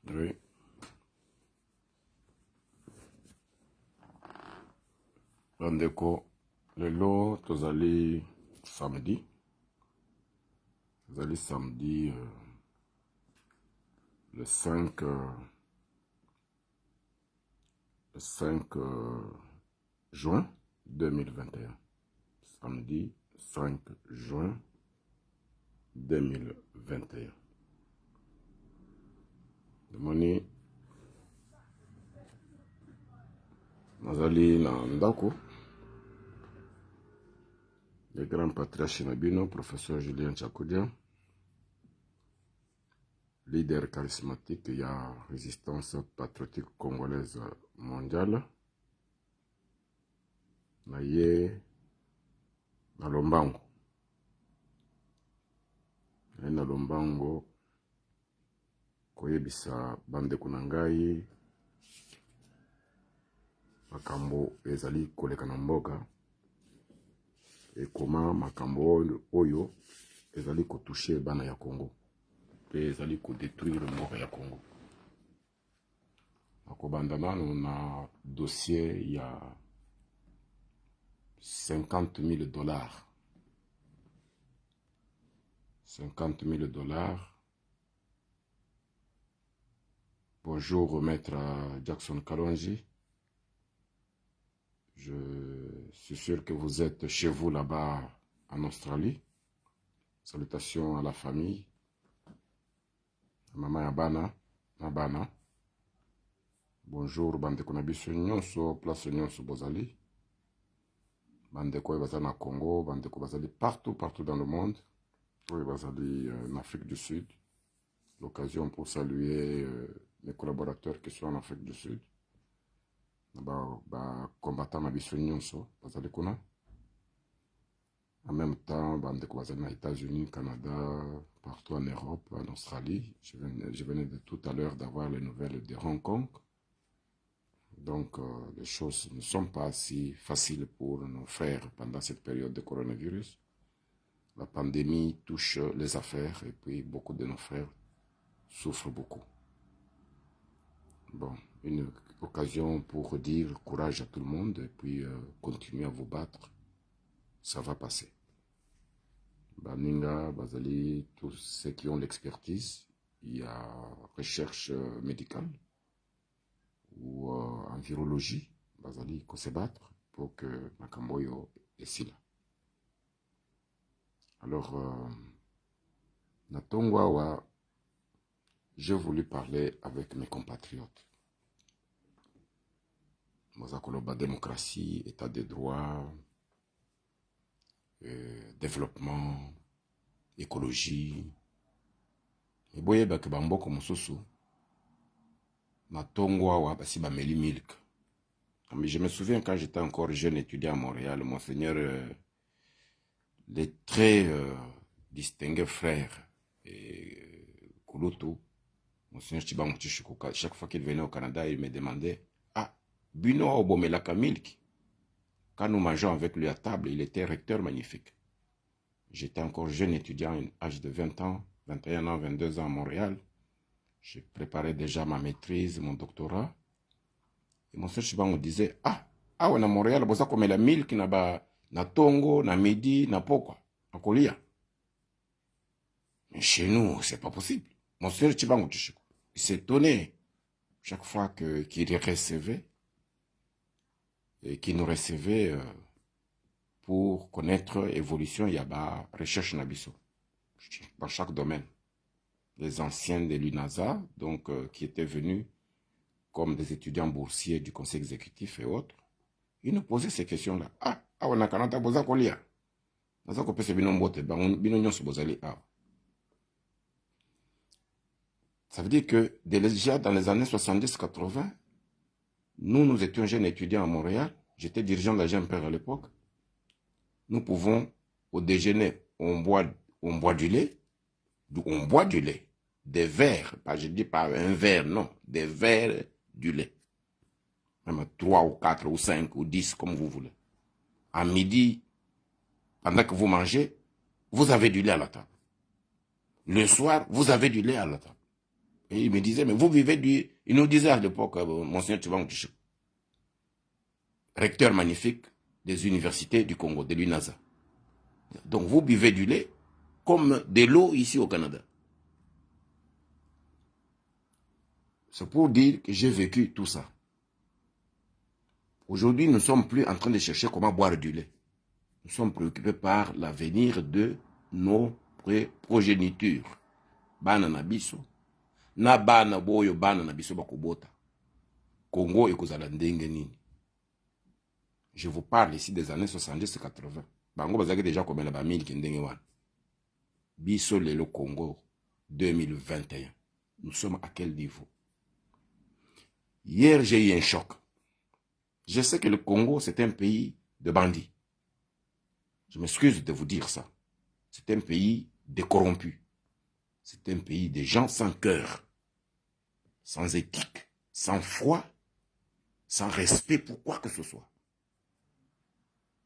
Oui. Bandeko, lelo tozali samedi. Tozali samedi le 5 juin 2021. Samedi 5 juin 2021. Demoni nazali na ndako. Le grand patriarche Nabino, professeur Julien Tchakoudia, leader charismatique de la résistance patriotique congolaise mondiale. Naye na Lombango. Naye na Lombango koyebisa bande kunangai makambo ezali koleka na mboka. Et comment makambo oyo ezali ko toucher bana ya Congo. Et ezali ko détruire le mboka ya Congo. Akobandana na dossier il y a $50,000. $50,000. Bonjour maître Jackson Kalonji. Je suis sûr que vous êtes chez vous là-bas en Australie. Salutations à la famille. Maman Yabana, Nabana. Bonjour, bande konabiso nyonso, place nyonso bozali. Bande ko bazali na Congo, bande ko bazali partout dans le monde. Oui, bazali en Afrique du Sud. L'occasion pour saluer mes collaborateurs qui sont en Afrique du Sud. Combattant na biso nyonso bazali kuna. En même temps, bande ko bazali na États-Unis, Canada, partout en Europe, en Australie. Je venais de tout à l'heure d'avoir les nouvelles de Hong Kong. Donc, les choses ne sont pas si faciles pour nos frères pendant cette période de coronavirus. La pandémie touche les affaires et puis beaucoup de nos frères souffrent beaucoup. Bon, une occasion pour dire courage à tout le monde et puis continuez à vous battre. Ça va passer. Baninga, Bazali, tous ceux qui ont l'expertise, il y a recherche médicale ou en virologie, Bazali, qu'on se battre pour que Makamboyo est si là. Alors, Natongwawa, j'ai voulu parler avec mes compatriotes. Mozakoloba démocratie, état de droit, développement, écologie. Et boye bake bamboko mosusu. Natongwawa basi bameli milk. Mais je me souviens quand j'étais encore jeune étudiant à Montréal, monseigneur les très distingués frères Kouloutou, monseigneur Chibango Chichukuka, chaque fois qu'il venait au Canada, il me demandait ah, Bino Obomelaka milk. Quand nous mangeons avec lui à table, il était recteur magnifique. J'étais encore jeune étudiant, à l'âge de 20 ans, 21 ans, 22 ans à Montréal. Je préparais déjà ma maîtrise, mon doctorat. Et mon sœur Chibango disait, ah, on a Montréal, bosa comme la milk na tongo, na midi, na pokwa, na kolia. Mais chez nous, c'est pas possible. Mon sœur Chibango Chichuku, il s'étonnait chaque fois qu'il recevait et qui nous recevait pour connaître l'évolution, il y a recherche nabiso dans chaque domaine. Les anciens de l'UNASA, donc qui étaient venus comme des étudiants boursiers du conseil exécutif et autres, ils nous posaient ces questions-là. Ah, on a Kanata boza kolia. Naza ko pese bino mbote, bino nyonso bozali ah. Ça veut dire que déjà dans les années 70-80, nous étions jeunes étudiants à Montréal. J'étais dirigeant de la GMPR à l'époque. Nous pouvons, au déjeuner, on boit du lait. On boit du lait. Des verres. Je ne dis pas un verre, non. Des verres du lait. Même 3 ou 4 ou 5 ou 10, comme vous voulez. À midi, pendant que vous mangez, vous avez du lait à la table. Le soir, vous avez du lait à la table. Et il me disait, mais vous vivez du... Il nous disait à l'époque, Monseigneur Tchibango Tchichou, recteur magnifique des universités du Congo, de l'UNASA. Donc vous buvez du lait comme de l'eau ici au Canada. C'est pour dire que j'ai vécu tout ça. Aujourd'hui, nous ne sommes plus en train de chercher comment boire du lait. Nous sommes préoccupés par l'avenir de nos progénitures. Bana na biso. Na bana boyo bana na biso bakobota. Congo ekozala ndenge nini. Je vous parle ici des années 70-80. Bango bazaki déjà komela ba 1000 kendenge wana. Biso lelo Congo 2021. Nous sommes à quel niveau? Hier, j'ai eu un choc. Je sais que le Congo, c'est un pays de bandits. Je m'excuse de vous dire ça. C'est un pays de corrompus. C'est un pays de gens sans cœur, sans éthique, sans foi, sans respect pour quoi que ce soit.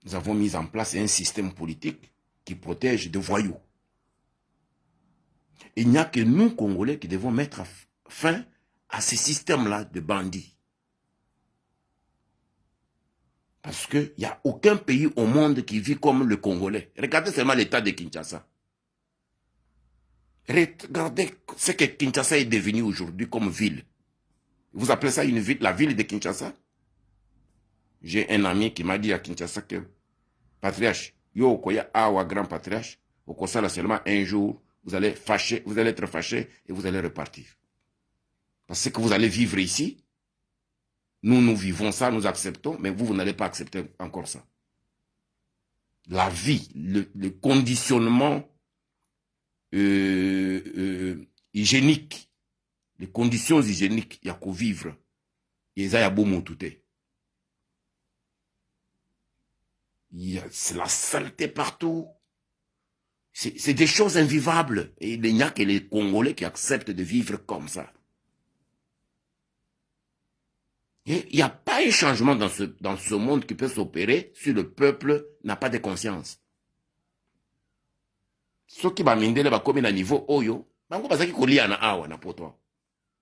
Nous avons mis en place un système politique qui protège des voyous. Il n'y a que nous, Congolais, qui devons mettre fin à ce système-là de bandits. Parce qu'il n'y a aucun pays au monde qui vit comme le Congolais. Regardez seulement l'état de Kinshasa. Regardez ce que Kinshasa est devenu aujourd'hui comme ville. Vous appelez ça une ville, la ville de Kinshasa? J'ai un ami qui m'a dit à Kinshasa que patriarche, yo koya awa grand patriarche, au conseil seulement un jour, vous allez être fâché et vous allez repartir. Parce que vous allez vivre ici. Nous vivons ça, nous acceptons, mais vous n'allez pas accepter encore ça. La vie, le conditionnement hygiénique, les conditions hygiéniques, il y a qu'au vivre. Il y a beau montouté. C'est la saleté partout. C'est des choses invivables. Et il n'y a que les Congolais qui acceptent de vivre comme ça. Et il n'y a pas un changement dans ce monde qui peut s'opérer si le peuple n'a pas de conscience. Ceux qui bamindele bakomi na niveau oyo, bango bazaki kolia na awa na poto.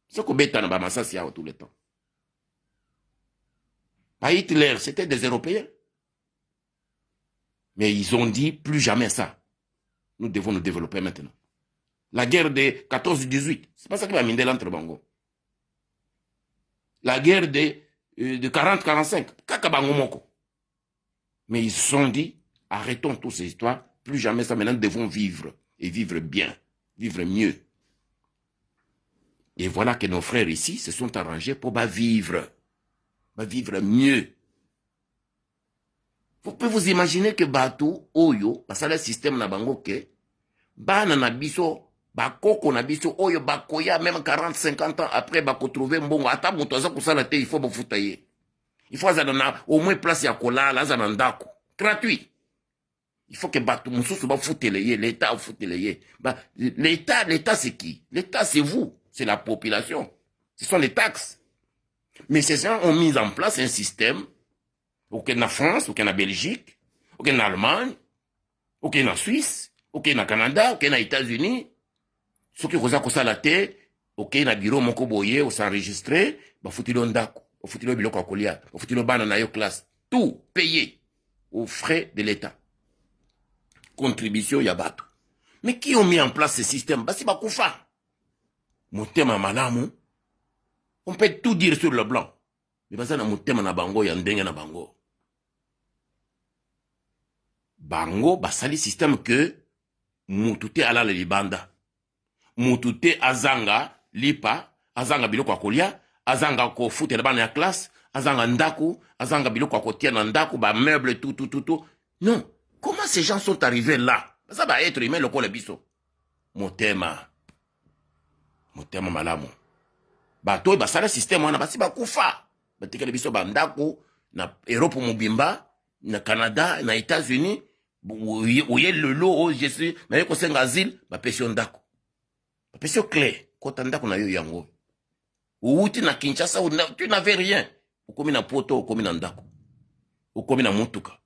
Ceux qui beta na bamasasi awa tout le temps. Pas Hitler, c'était des Européens. Mais ils ont dit plus jamais ça. Nous devons nous développer maintenant. La guerre de 14-18, c'est pas ça qui va mindele entre bango. La guerre de 40-45, kakabangomoko. Mais ils se sont dit, arrêtons toutes ces histoires, plus jamais ça, maintenant nous devons vivre, et vivre bien, vivre mieux. Et voilà que nos frères ici se sont arrangés pour vivre mieux. Vous pouvez vous imaginer que Batou, Oyo, parce que le système n'a bango ke, Bana na biso, Bakoko na biso, Oyo, Bakoya, même 40-50 ans après, Bako trouver mbongo, ata motoza kusala te, il faut bafutaye. Il faut au moins place ya kola, la zanandako. Gratuit. Il faut que Batou Moussou ba fouteleye, l'État fouteleye. L'État c'est qui? L'État c'est vous, c'est la population. Ce sont les taxes. Mais ces gens ont mis en place un système, auquel en France, auquel en Belgique, auquel en Allemagne, auquel en Suisse, auquel en Canada, auquel en États-Unis. Ceux qui ont ça la tête, auquel en bureau moko boye, ou s'enregistrer, ba foutilo ndako, ou foutilo biloko akolia, ou foutilo banana yo classe. Tout payé aux frais de l'État. Contribution yabato. Mais qui ont mis en place ce système? Basi bakoufa. Motema malamu. On peut tout dire sur le blanc. Mais basa na motema na bango ya ndenge na bango. Bango basali système que mutute ala le libanda. Mutute azanga lipa, azanga biloko akolia, azanga ko foutela bana ya classe, azanga ndaku, azanga biloko akotia na ndaku, ba meuble tout. Non. Comment ces gens sont arrivés là? Ça va être humain le kole biso. Motema malamu. Bato basala système wana basi bakufa. Batikele biso bandako na Europe mobimba, na Canada, na États-Unis, oye lelo o je suis na yeko senga asile, ba pesio ndako. Ba pesio clé, kota ndako na yo yango. Outi na Kinshasa, tu n'avais rien. Okomi na poto, okomi na ndako. Okomi na mutuka.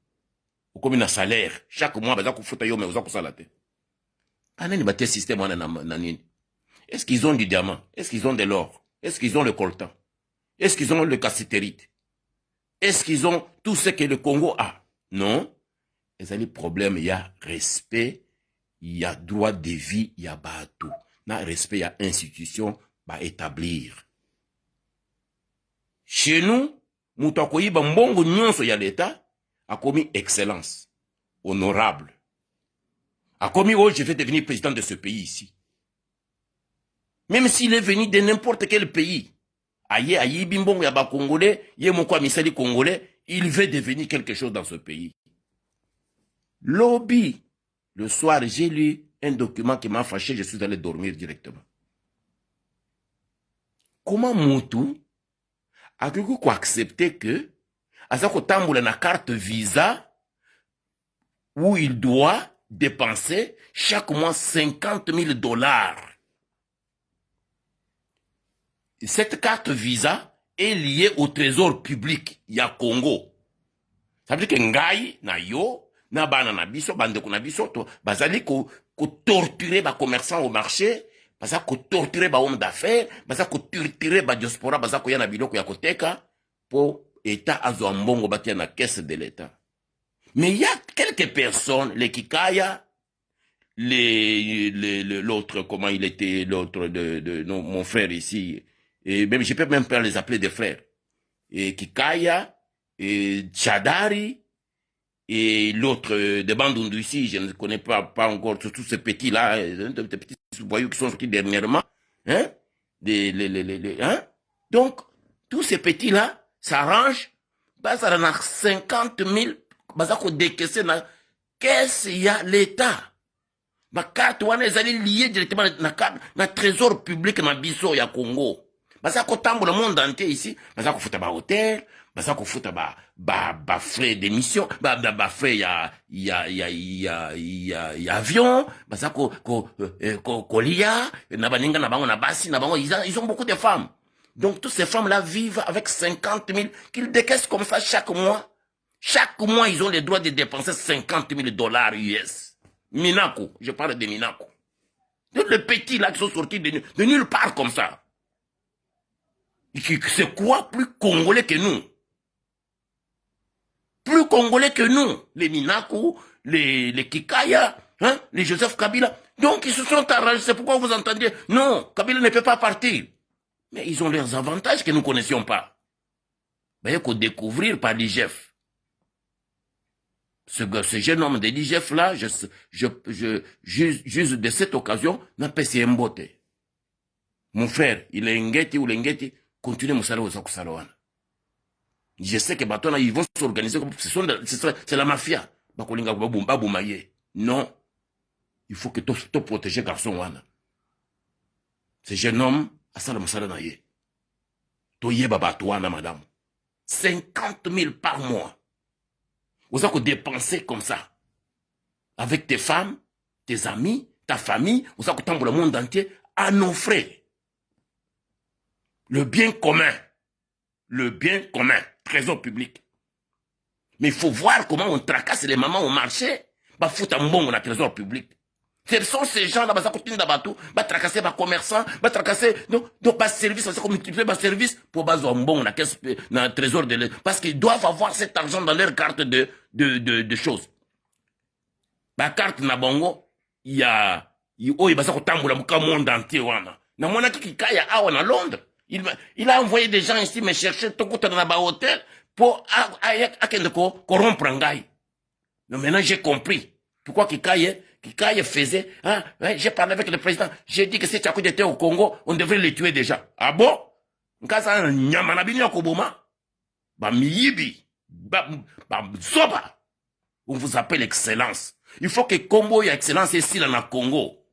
Okomi na salaire. Chaque mois, baza kufuta yo me oza kusala te. Anani batie système wana na nini? Est-ce qu'ils ont du diamant? Est-ce qu'ils ont de l'or? Est-ce qu'ils ont le coltan? Est-ce qu'ils ont le cassiterite? Est-ce qu'ils ont tout ce que le Congo a? Non. Il y a des problèmes, il y a respect, il y a droit de vie, il y a bateau. Dans le respect, il y a institution à établir. Chez nous, Moutakoyi, Bambongo, Nyonso, il y a l'État, a commis excellence, honorable. A commis, oh, je vais devenir président de ce pays ici. Même s'il est venu de n'importe quel pays, aïe, bimbongo, yaba congolais, yemoko misali congolais, il veut devenir quelque chose dans ce pays. Lobby. Le soir, j'ai lu un document qui m'a fâché, je suis allé dormir directement. Comment Moutou a pu accepter que, à ça qu'on tamboule na carte Visa, où il doit dépenser chaque mois 50 000 $. Cette carte Visa est liée au trésor public, il y a Congo. Ça veut dire que Ngai, na yo, na bana na biso, bande na biso, bazali ko torturer ba commerçants au marché, baza ko torturer ba homme d'affaires, baza ko torturer ba diaspora, baza ko yana biloko ya koteka, pour État azo mbongo batia na caisse de l'État. Mais il y a quelques personnes, les Kikaya, l'autre, comment il était, l'autre non, mon frère ici, et même, je peux même pas les appeler des frères, et Kikaya, et Tchadari, et l'autre de Bandundu ici, je ne connais pas encore tous ces petits-là, des petits voyous qui sont sortis dernièrement, hein, hein? Donc, tous ces petits-là s'arrangent, bah, ça en a 50 000, bah, ça qu'on décaisse, qu'est-ce qu'il y a l'État? Bah, carte, on est allé lier directement dans le trésor public, dans Bisso, ya Congo. Bah, ça qu'on tambour le monde entier ici, bah, ça qu'on fout à hôtel, bah, ça qu'on fout à frais d'émission, frais, il y a avion, bah, ça qu'on lia, nabaninga, nabango, nabasi, nabango, ils ont beaucoup de femmes. Donc, toutes ces femmes-là vivent avec 50 000, qu'ils décaissent comme ça chaque mois. Chaque mois, ils ont le droit de dépenser 50 000 $ US. Minako, je parle de Minako. Donc, les petits là qui sont sortis de nulle part comme ça. C'est quoi plus congolais que nous? Plus congolais que nous. Les Minako, les Kikaya, hein, les Joseph Kabila. Donc, ils se sont arrangés. C'est pourquoi vous entendez, non, Kabila ne peut pas partir. Mais ils ont leurs avantages que nous ne connaissions pas. Il faut découvrir par l'IGF. Ce jeune homme de l'IGF là, juste de cette occasion, n'a pas essayé Mbote. Mon frère, il est Ngeti ou l'Ngeti, continue mon salaire aux Sakusaroana. Je sais que maintenant, ils vont s'organiser comme c'est la mafia. Non. Il faut que tu protéges garçon wana. Ce jeune homme, à ça, le salaire naïe. Toye babatoana, madame. 50 000 par mois. Vous avez dépensé comme ça. Avec tes femmes, tes amis, ta famille, vous avez pour le monde entier à nos frais. Le bien commun. Le bien commun. Trésor public. Mais il faut voir comment on tracasse les mamans au marché. Bah, foutre un bon dans le trésor public. Ce sont ces gens-là, bah, ça continue d'abattre, bah, tracasser, bah, commerçants, bah, tracasser, donc, bah, service, ça, comme multiplier, bah, service, pour, bah, un bon, dans le trésor de l'État. Parce qu'ils doivent avoir cet argent dans leur carte de choses. Bah, carte, na bongo, il y a, bah, ça, qu'on la mouka monde entier, wana. Na mona qui kaya, awa, na Londres. Il a envoyé des gens ici me chercher, tout dans un hôtel, pour, corrompre un gars. Non, maintenant, j'ai compris. Pourquoi Kikaye faisait, hein, ouais, j'ai parlé avec le président, j'ai dit que si Tchakoud était au Congo, on devrait les tuer déjà. Ah bon? Nkasa nyamanabini yakoboma? Ba miyibi, ba zoba. On vous appelle excellence. Il faut que Combo ya excellence ici dans le Congo.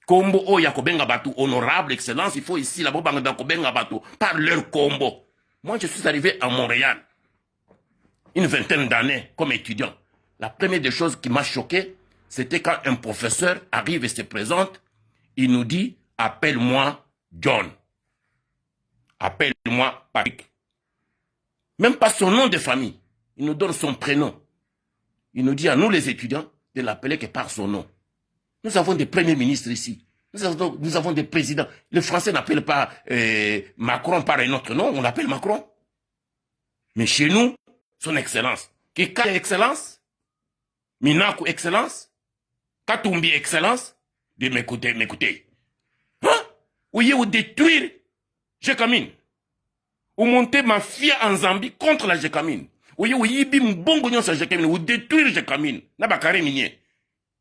Combo o yakobenga batu honorable excellence, il faut ici la bobanga kobenga batu par leur combo. Moi je suis arrivé à Montréal, une vingtaine d'années comme étudiant. La première des choses qui m'a choqué, c'était quand un professeur arrive et se présente, il nous dit, appelle-moi John. Appelle-moi Patrick. Même pas son nom de famille. Il nous donne son prénom. Il nous dit à nous les étudiants de l'appeler que par son nom. Nous avons des premiers ministres ici. Nous avons des présidents. Les Français n'appellent pas Macron par un autre nom, on l'appelle Macron. Mais chez nous, son excellence. Kika excellence, Minaku excellence, Katumbi excellence, de m'écouter. Hein? Oui, ou détruire Jekamine. Ou monter ma fille en Zambie contre la Jekamine. Oui, yibi mbongo nyon sa Jekamine, ou détruire Jekamine. Naba kare minye.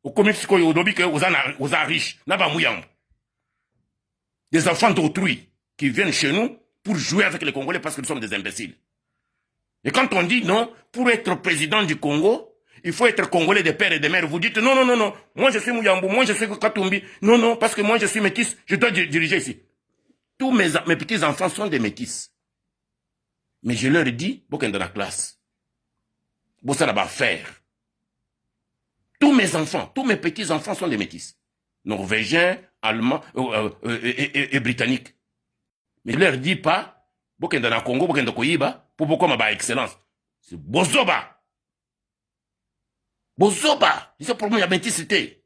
Ou comme si vous avez que vous êtes riches, naba mouyam. Des enfants d'autrui qui viennent chez nous pour jouer avec les Congolais parce que nous sommes des imbéciles. Et quand on dit non, pour être président du Congo, il faut être Congolais de père et de mère. Vous dites non, non, non, non, moi je suis Mouyambo, moi je suis Katumbi. Non, non, parce que moi je suis métis, je dois diriger ici. Tous mes petits-enfants sont des métis. Mais je leur dis, beaucoup dans la classe. Bon, ça va faire. Tous mes enfants, tous mes petits-enfants sont des métis. Norvégiens, Allemands et Britanniques. Mais je leur dis pas, beaucoup dans le Congo, beaucoup dans le Koyiba, pour beaucoup ma excellence. C'est Bozoba. Bozoba. C'est pour moi la métisité.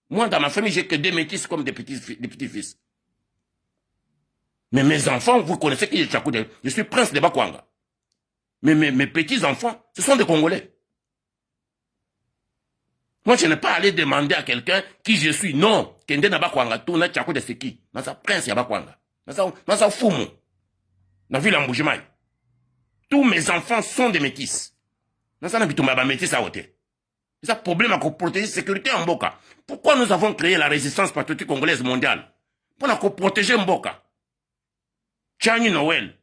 Moi, dans ma famille, j'ai que des métis comme des petits-fils. Mais mes enfants, vous connaissez qui est Chakoudé. Je suis prince de Bakwanga. Mais mes petits-enfants, ce sont des Congolais. Moi, je n'ai pas allé demander à quelqu'un qui je suis. Non. Kende na Bakwanga, tout na Chakoudé c'est qui? Dans sa prince ya Bakwanga. Dans sa Fumu. Dans la ville en Boujimai. Tous mes enfants sont des métis. Dans sa nabitumba métis à hôtel. C'est un problème à protéger la sécurité en Mboka. Pourquoi nous avons créé la résistance patriotique congolaise mondiale? Pour protéger Mboka. Tchani Noël,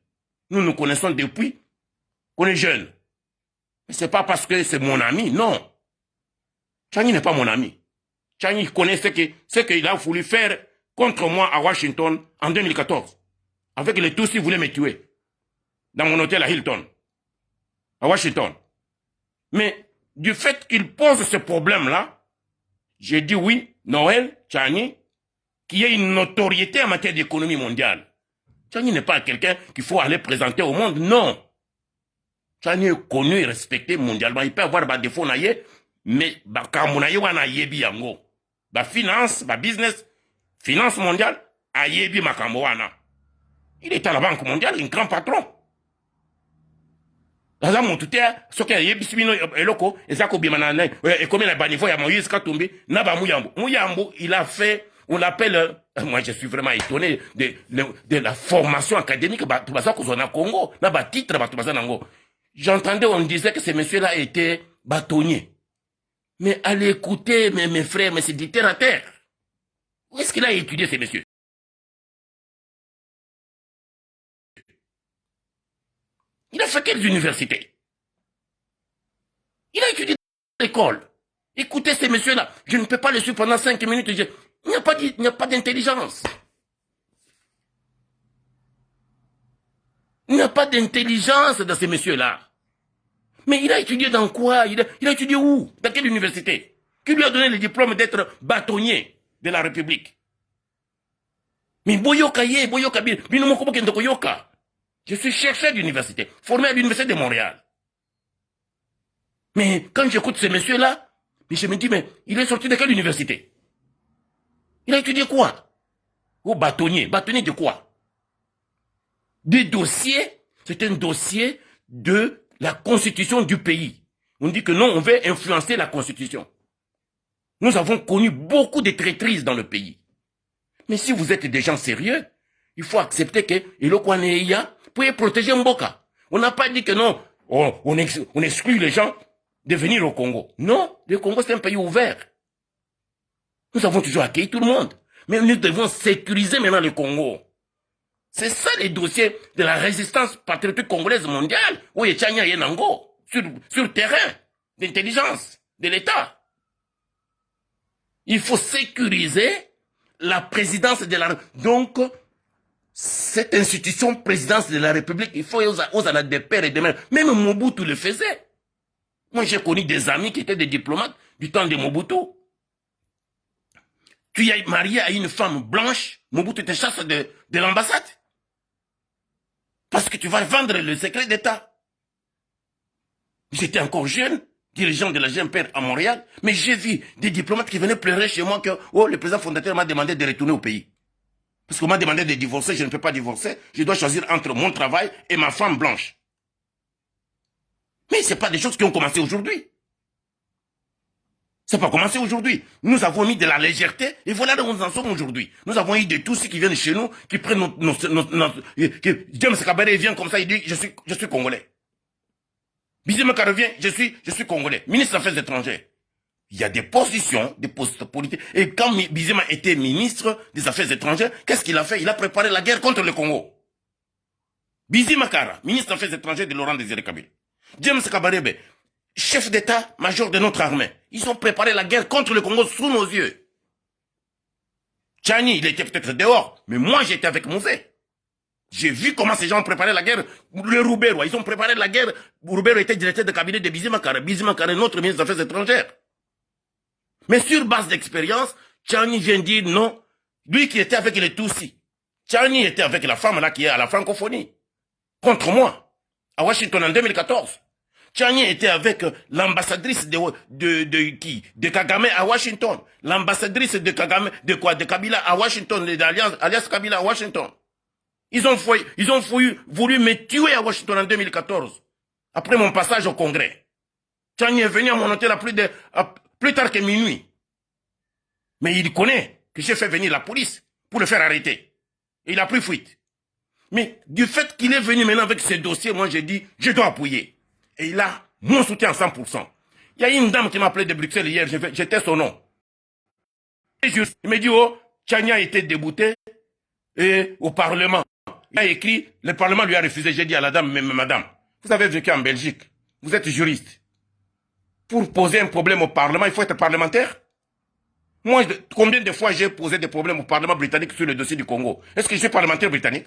nous nous connaissons depuis qu'on est jeunes. Mais ce n'est pas parce que c'est mon ami, non. Tchani n'est pas mon ami. Tchani connaît ce qu'il a voulu faire contre moi à Washington en 2014. Avec les Tutsis, il voulait me tuer. Dans mon hôtel à Hilton. À Washington. Mais du fait qu'il pose ce problème-là, j'ai dit oui, Noël, Tchani, qui a une notoriété en matière d'économie mondiale. Tchani n'est pas quelqu'un qu'il faut aller présenter au monde, non. Tchani est connu et respecté mondialement. Il peut avoir des défauts, mais finance, business, finance mondiale, ayebi makamboana. Il est à la Banque mondiale, un grand patron. Là, mon tuteur, ce qui est bisbino eloko, et ça, et comme il a banifo, il y a Moïse Katumbi, Naba Mouyambo. Mouyambo, il a fait, on l'appelle, moi je suis vraiment étonné de la formation académique, Congo, Naba titre, j'entendais, on disait que ce monsieur-là était bâtonnier. Mais allez écouter, mes frères, mais c'est du terre à terre. Où est-ce qu'il a étudié, ce monsieur? Il a fait quelles universités? Il a étudié dans l'école. Écoutez ces messieurs-là, je ne peux pas les suivre pendant 5 minutes. Il n'y a pas d'intelligence. Il n'y a pas d'intelligence dans ces messieurs-là. Mais il a étudié dans quoi? Il a étudié où? Dans quelle université? Qui lui a donné le diplôme d'être bâtonnier de la République? Mais Boyoka Boyoka. Je suis chercheur d'université, formé à l'université de Montréal. Mais quand j'écoute ces messieurs-là, je me dis, mais il est sorti de quelle université? Il a étudié quoi? Oh, bâtonnier. Bâtonnier de quoi? Des dossiers, c'est un dossier de la constitution du pays. On dit que non, on veut influencer la constitution. Nous avons connu beaucoup de traîtrises dans le pays. Mais si vous êtes des gens sérieux, il faut accepter que Elokwaneya peut protéger Mboka. On n'a pas dit que non, on exclut les gens de venir au Congo. Non, le Congo c'est un pays ouvert. Nous avons toujours accueilli tout le monde. Mais nous devons sécuriser maintenant le Congo. C'est ça les dossiers de la résistance patriotique congolaise mondiale, où il y a Yenango, sur le terrain d'intelligence de l'État. Il faut sécuriser la présidence de la... Donc, cette institution présidence de la République, il faut aux des pères et des mères. Même Mobutu le faisait. Moi, j'ai connu des amis qui étaient des diplomates du temps de Mobutu. Tu es marié à une femme blanche, Mobutu te chasse de l'ambassade. Parce que tu vas vendre le secret d'État. J'étais encore jeune, dirigeant de la GMPR à Montréal, mais j'ai vu des diplomates qui venaient pleurer chez moi que oh, le président fondateur m'a demandé de retourner au pays. Parce qu'on m'a demandé de divorcer, je ne peux pas divorcer, je dois choisir entre mon travail et ma femme blanche. Mais ce n'est pas des choses qui ont commencé aujourd'hui. Ça n'a pas commencé aujourd'hui. Nous avons mis de la légèreté et voilà où nous en sommes aujourd'hui. Nous avons eu de tous ceux qui viennent chez nous, qui prennent James Kabaré vient comme ça, il dit je suis congolais. Bizima revient, je suis congolais. Ministre des Affaires étrangères. Il y a des positions, des postes politiques. Et quand Bizima était ministre des Affaires étrangères, qu'est-ce qu'il a fait? Il a préparé la guerre contre le Congo. Bizima Kara, ministre des Affaires étrangères de Laurent Désiré Kabila. James Kabarebe, chef d'état-major de notre armée. Ils ont préparé la guerre contre le Congo sous nos yeux. Tchani, il était peut-être dehors, mais moi j'étais avec Moussé. J'ai vu comment ces gens ont préparé la guerre. Le Roubero, ils ont préparé la guerre. Roubero était directeur de cabinet de Bizima Kara. Bizima Kara est notre ministre des Affaires étrangères. Mais sur base d'expérience, Tchani vient dire non. Lui qui était avec les Tutsis. Tchani était avec la femme là qui est à la francophonie. Contre moi. À Washington en 2014. Tchani était avec l'ambassadrice de Kagame à Washington. L'ambassadrice de Kagame, de Kabila à Washington, alias Kabila à Washington. Ils ont voulu me tuer à Washington en 2014. Après mon passage au Congrès. Tchani est venu à mon hôtel plus tard que minuit. Mais il connaît que j'ai fait venir la police pour le faire arrêter. Et il a pris fuite. Mais du fait qu'il est venu maintenant avec ce dossier, moi j'ai dit, je dois appuyer. Et il a mon soutien à 100%. Il y a une dame qui m'a appelé de Bruxelles hier, j'étais son nom. Il m'a dit, oh, Tchani a été débouté au Parlement. Il a écrit, le Parlement lui a refusé. J'ai dit à la dame, mais madame, vous avez vécu en Belgique, vous êtes juriste. Pour poser un problème au Parlement, il faut être parlementaire. Moi, combien de fois j'ai posé des problèmes au Parlement britannique sur le dossier du Congo? Est-ce que je suis parlementaire britannique?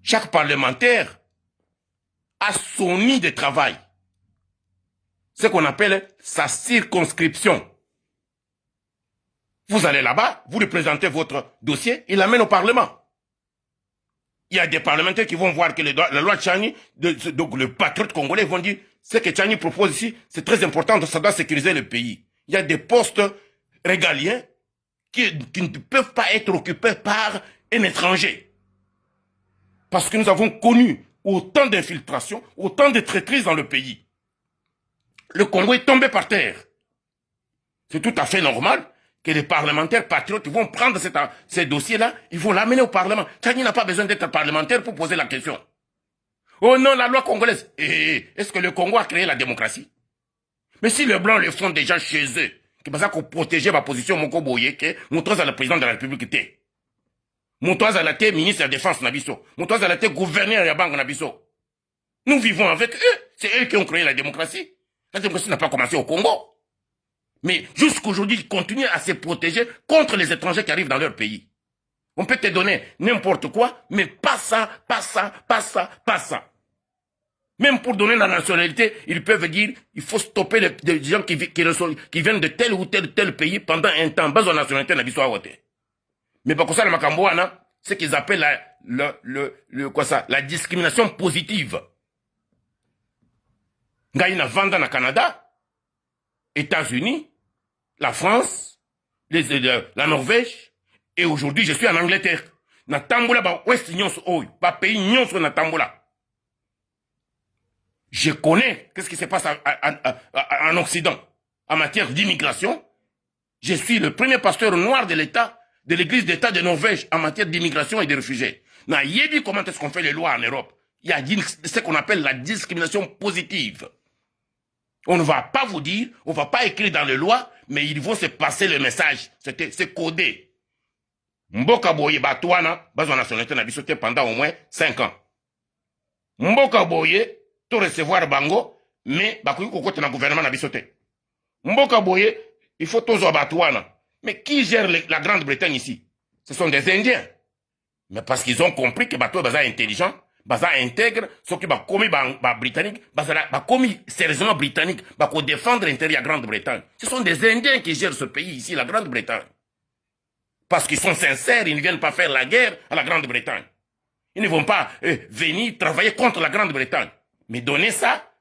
Chaque parlementaire a son nid de travail. Ce qu'on appelle sa circonscription. Vous allez là-bas, vous représentez votre dossier, il l'amène au Parlement. Il y a des parlementaires qui vont voir que la loi Tchani, donc le patriote congolais, vont dire ce que Tchani propose ici, c'est très important, ça doit sécuriser le pays. Il y a des postes régaliens qui ne peuvent pas être occupés par un étranger. Parce que nous avons connu autant d'infiltrations, autant de traîtrises dans le pays. Le Congo est tombé par terre. C'est tout à fait normal que les parlementaires patriotes vont prendre ces dossiers-là, ils vont l'amener au Parlement. Tchani n'a pas besoin d'être parlementaire pour poser la question. Oh non, la loi congolaise. Est-ce que le Congo a créé la démocratie? Mais si les Blancs le font déjà chez eux, c'est ça qu'on protégeait ma position, mon Koboye, que mon à le président de la République était. Mon à la tête ministre de la Défense Nabiso. Mon à la tête gouverneur de la Banque Nabiso. Nous vivons avec eux. C'est eux qui ont créé la démocratie. La démocratie n'a pas commencé au Congo. Mais jusqu'aujourd'hui, ils continuent à se protéger contre les étrangers qui arrivent dans leur pays. On peut te donner n'importe quoi, mais pas ça, pas ça, pas ça, pas ça. Même pour donner la nationalité, ils peuvent dire il faut stopper les gens qui viennent de tel ou tel pays pendant un temps. Base de nationalité n'a pas voté. Mais pour ça, le Macamboana, c'est qu'ils appellent la discrimination positive. Gaïna Vanda na Canada, États-Unis, la France, la Norvège, et aujourd'hui je suis en Angleterre. Na Tamboula, ba Ouest Nyons Oy, ba pays Nyons na Tamboula. Je connais qu'est-ce qui se passe en Occident en matière d'immigration. Je suis le premier pasteur noir de l'État, de l'église d'État de Norvège en matière d'immigration et de réfugiés. Na yebi comment est-ce qu'on fait les lois en Europe? Il y a ce qu'on appelle la discrimination positive. On ne va pas vous dire, on ne va pas écrire dans les lois, mais ils vont se passer le message. C'est codé. Mboka boye batouana, bazo nationalité na bisote pendant au moins 5 ans. Mboka boye, to recevoir bango, mais bakoui kokote na gouvernement na bisote. Mboka boye, il faut tozo batouana. Mais qui gère la Grande-Bretagne ici? Ce sont des Indiens. Mais parce qu'ils ont compris que bateau est intelligent, baza intègre, ce qui va commis britannique, va commis sérieusement britannique, va défendre l'intérêt de la Grande-Bretagne. Ce sont des Indiens qui gèrent ce pays ici, la Grande-Bretagne. Parce qu'ils sont sincères, ils ne viennent pas faire la guerre à la Grande-Bretagne. Ils ne vont pas venir travailler contre la Grande-Bretagne. Mais donner ça,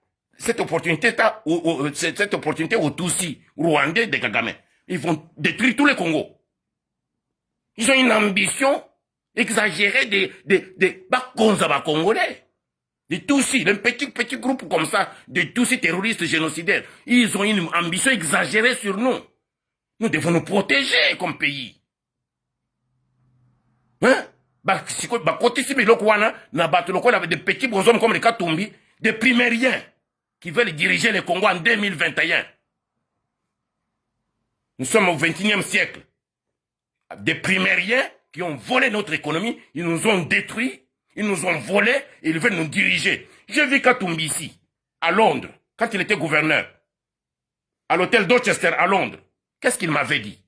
cette opportunité aux Tutsis rwandais de Kagame. Ils vont détruire tous les Congos. Ils ont une ambition exagérée des Congolais. Des Tutsis, un petit groupe comme ça, de Tutsis terroristes génocidaires. Ils ont une ambition exagérée sur nous. Nous devons nous protéger comme pays. Hein? Côté si biloko wana na bato loko avec des petits bonshommes comme les Katumbi, des primériens qui veulent diriger le Congo en 2021. Nous sommes au 21e siècle. Des primériens qui ont volé notre économie, ils nous ont détruits, ils nous ont volé et ils veulent nous diriger. J'ai vu Katumbi ici, à Londres, quand il était gouverneur, à l'hôtel Dorchester à Londres. Qu'est-ce qu'il m'avait dit?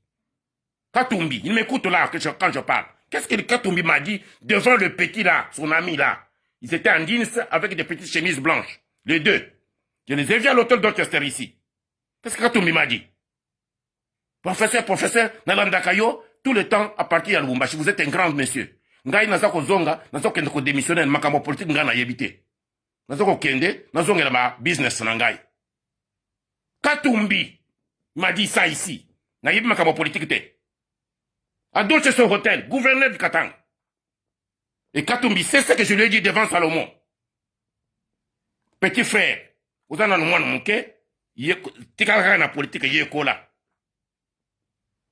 Katumbi, il m'écoute là quand je parle. Qu'est-ce que Katumbi m'a dit devant le petit là, son ami là? Ils étaient en jeans avec des petites chemises blanches, les deux. Je les ai vus à l'hôtel Dorchester ici. Qu'est-ce que Katumbi m'a dit? Professeur, Nalandakayo, tout le temps à partir à Lubumbashi, vous êtes un grand monsieur. Ngai nazako zonga, nazako kende ko démissionner, makambo politique nga na yebite. Nazako kende, nazonga ma business na ngai. Katumbi m'a dit ça ici. Na yebi makambo politique te. À Dorchester Hotel, gouverneur du Katanga. Et Katumbi, c'est ce que je lui ai dit devant Salomon. Petit frère, vous en avez moins de tikaka na politique yekola.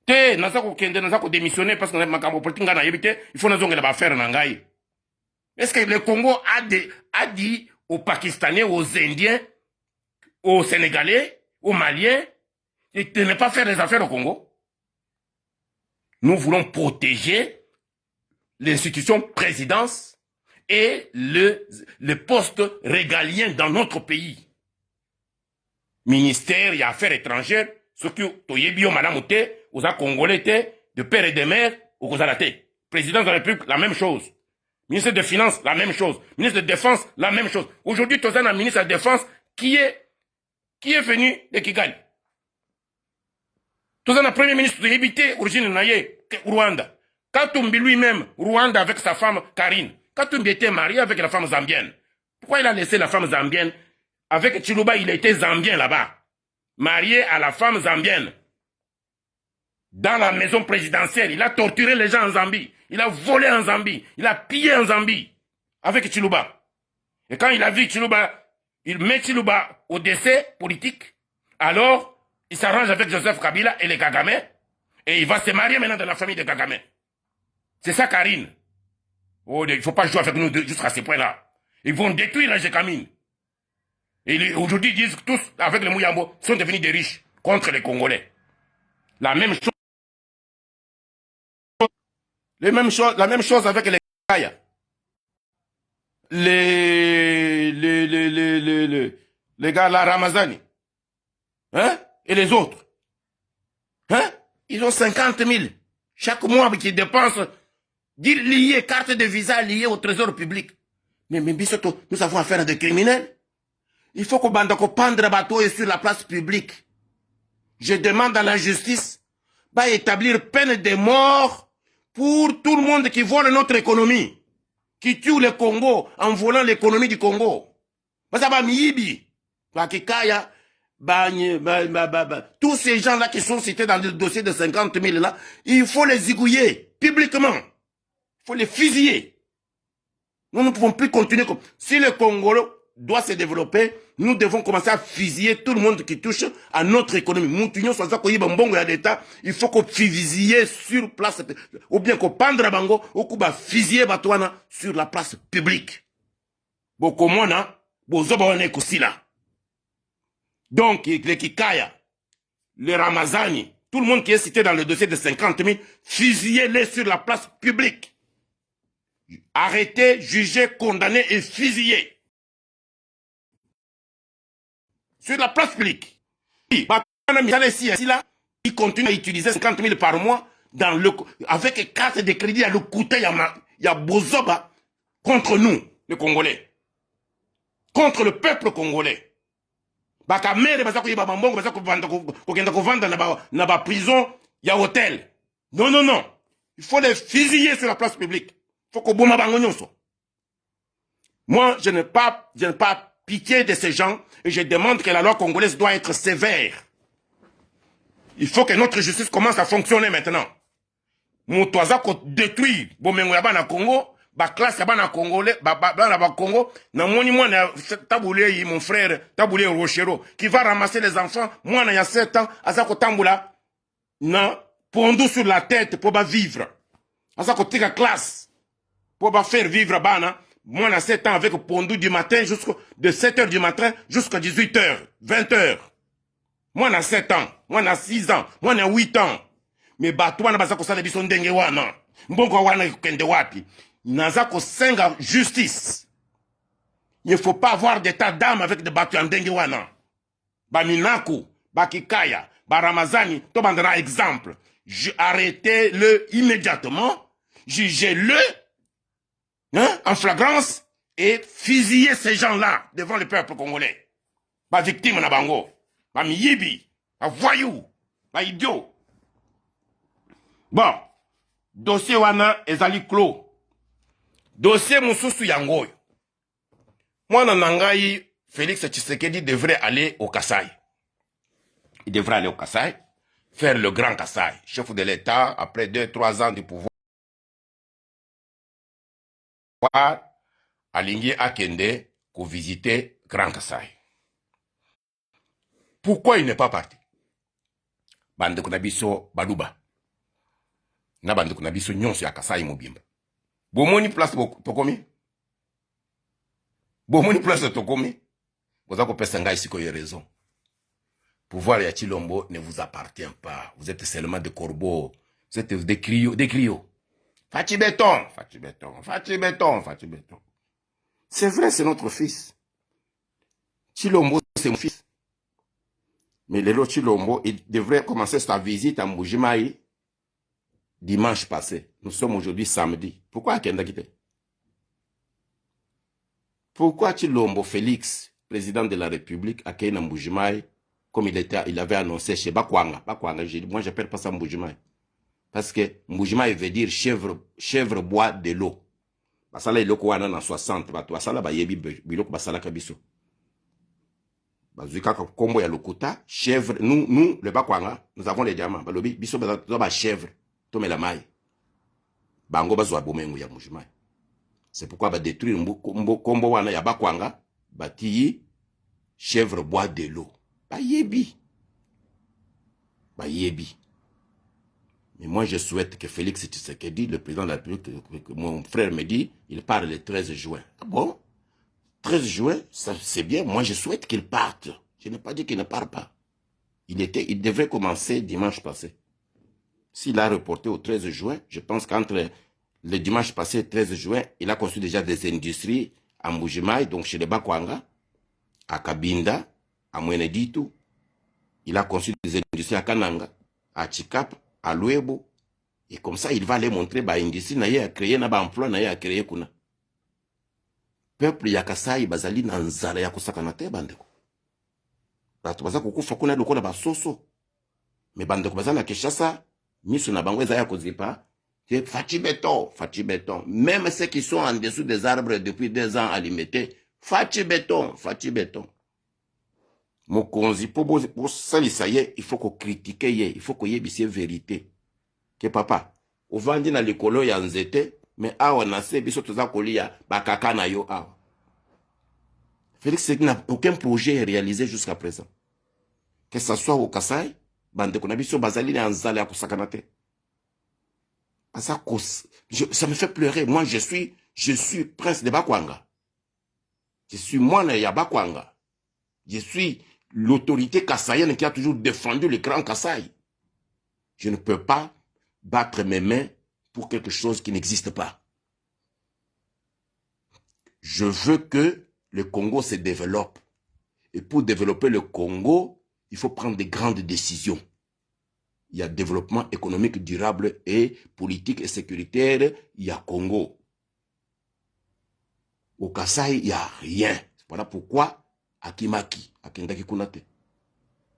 Te, nazako kende, nazako démissionner parce que makambo politique nga na yebite, il faut nazonga la faire na ngai. Est-ce que le Congo a dit aux Pakistanais, aux Indiens, aux Sénégalais, aux Maliens, de ne pas faire des affaires au Congo? Nous voulons protéger l'institution présidence et le poste régalien dans notre pays. Ministère et affaires étrangères, ce que Toyebio Madame Te, aux Congolais, de père et de mère, aux Kozalate. Président de la République, la même chose. Ministre des Finances, la même chose. Ministre de Défense, la même chose. Aujourd'hui, Tozan a un ministre de la Défense qui est venu de Kigali. Tozan a premier ministre de Yébité, origine Naye, Rwanda. Katumbi lui-même, Rwanda avec sa femme Karine. Katumbi était marié avec la femme zambienne. Pourquoi il a laissé la femme zambienne? Avec Chiluba, il était zambien là-bas. Marié à la femme zambienne. Dans la maison présidentielle, il a torturé les gens en Zambie. Il a volé en Zambie. Il a pillé en Zambie. Avec Chiluba. Et quand il a vu Chiluba, il met Chiluba au décès politique. Alors, il s'arrange avec Joseph Kabila et les Kagame. Et il va se marier maintenant dans la famille de Kagame. C'est ça, Karine. Oh, il ne faut pas jouer avec nous jusqu'à ce point-là. Ils vont détruire la Gécamine. Et aujourd'hui, ils disent tous, avec les Mouyambo, sont devenus des riches contre les Congolais. La même chose avec les Kaya. Les gars, la Ramazani. Hein? Et les autres. Hein? Ils ont 50 000 chaque mois qui dépensent, liés, carte de visa liées au trésor public. Mais Bissoto, nous avons affaire à des criminels. Il faut qu'on pendre bateau sur la place publique. Je demande à la justice d'établir peine de mort pour tout le monde qui vole notre économie, qui tue le Congo en volant l'économie du Congo. Tous ces gens-là qui sont cités dans le dossier de 50 000 là, il faut les zigouiller publiquement. Il faut les fusiller. Nous ne pouvons plus continuer comme... Si le Congo doit se développer, nous devons commencer à fusiller tout le monde qui touche à notre économie. Il faut qu'on fusille sur place, ou bien qu'on pendre bango, ou qu'on fusiller Batouana sur la place publique. Donc, les Kikaya, les Ramazani, tout le monde qui est cité dans le dossier de 50 000, fusillez-les sur la place publique. Arrêtez, jugez, condamnez et fusillez. Sur la place publique. Il continue à utiliser 50 000 par mois avec carte de crédit à le coûter, il y a Bozoba contre nous, les Congolais. Contre le peuple congolais. Prison, il y a hôtel. Non. Il faut les fusiller sur la place publique. Il faut qu'on bombe. Moi, je n'ai pas pitié de ces gens et je demande que la loi congolaise doit être sévère. Il faut que notre justice commence à fonctionner maintenant. Moutouaza ko détruire bomengo ya bana Congo, ba classe ya bana Congolais, bana ba Congo, na moni mwana Taboulé, mon frère Taboulé Rochero, qui va ramasser les enfants, mwana ya 7 ans, azako tamboula, na pondu sur la tête pour ba vivre. Azako tika classe pour ba faire vivre bana, mwana 7 ans avec pondu du matin de 7h du matin jusqu'à 18h, 20h. Mwana 7 ans, mwana 6 ans, mwana 8 ans. Mais bato wana baza kosala biso ndenge wana. Mbongo wana kende wapi. Naza kosenga justice. Il ne faut pas avoir d'état d'âme avec des bato ya ndenge wana. Ba Minaku, ba Kikaya, ba Ramazani, to bandera exemple. Arrêtez-le immédiatement. Jugez-le en flagrance et fusillez ces gens-là devant le peuple congolais. Ba victime na bango. Ba miyibi, ba voyou, ba idiot. Bon, dossier wana ezali clos. Dossier mususu yangoyo. Mwana nangai Félix Tshisekedi devrait aller au Kasaï. Il devrait aller au Kasaï, faire le grand Kasaï. Chef de l'État, après 2-3 ans du pouvoir, aligné Akende pour visiter Grand Kasaï. Pourquoi il n'est pas parti? Bande Kunabiso Baluba. Na bande Kunabiso Nyonso ya Kasaï Mobimba. Bomoni place Tokomi? Bomoni place Tokomi? Vous avez compris ici qu'il y a raison. Pouvoir ya Chilombo ne vous appartient pas. Vous êtes seulement des corbeaux. Vous êtes des griots. Des griots. Fati béton. Fati béton. Fati béton. Fati béton. C'est vrai, c'est notre fils. Chilombo, c'est mon fils. Mais Lelo Chilombo, il devrait commencer sa visite à Mbujimaï dimanche passé. Nous sommes aujourd'hui samedi. Pourquoi Kenda quitté? Pourquoi Chilombo Félix, président de la République, a quitté Mbujimaï comme il avait annoncé chez Bakwanga? Bakwanga, moi j'appelle pas ça Mbujimaï. Parce que Mbujimaï veut dire chèvre boit de l'eau. Basala iloko wana na 60. Basala ba yebi biloko basala kabiso. Bazuka kombo ya lokuta, chèvre, nous, le Bakwanga, nous avons les diamants. Balobi, biso ba chèvre, tome la maille. Bango bazwa bomengo ya Mbujimaï. C'est pourquoi ba détruire kombo wana ya Bakwanga, bati chèvre boit de l'eau. Ba yebi. Ba yebi. Mais moi je souhaite que Félix Tshisekedi, le président de la République, que mon frère me dit, il part le 13 juin. Ah bon? 13 juin, c'est bien. Moi, je souhaite qu'il parte. Je n'ai pas dit qu'il ne part pas. Il devrait commencer dimanche passé. S'il a reporté au 13 juin, je pense qu'entre le dimanche passé et le 13 juin, il a construit déjà des industries à Mbujimaï, donc chez les Bakwanga, à Kabinda, à Mweneditu. Il a construit des industries à Kananga, à Chikap, à Luebo. Et comme ça, il va aller montrer bah industrie, à créer un emploi, à créer kuna. Peuple ya Kasai bazali na nzala ya kusakana te bandeko. Bato baza kukufa kuna lokola basoso. Mais bandeko baza na Kinshasa, miso na bango eza ya kozipa, c'est fati béton. Même ceux qui sont en dessous des arbres depuis 2 ans alimentés, fati béton. Mokonzi pour salisa ye, il faut qu'on critique ye, il faut qu'on yebise vérité. Que papa, au vandi na likolo ya nzete, mais awa na se biso toza kolia bakaka na yo awa. Félix n'a aucun projet réalisé jusqu'à présent. Que ce soit au Kasaï, bande ko na biso bazali na nzala ya kosakanate. Ça me fait pleurer. Moi je suis prince de Bakwanga. Je suis moine ya Bakwanga. Je suis l'autorité kassaïenne qui a toujours défendu le grand Kasaï. Je ne peux pas battre mes mains pour quelque chose qui n'existe pas. Je veux que le Congo se développe. Et pour développer le Congo, il faut prendre des grandes décisions. Il y a développement économique durable et politique et sécuritaire, il y a Congo. Au Kasaï, il n'y a rien. Voilà pourquoi Akimaki, Akendaki Kunate.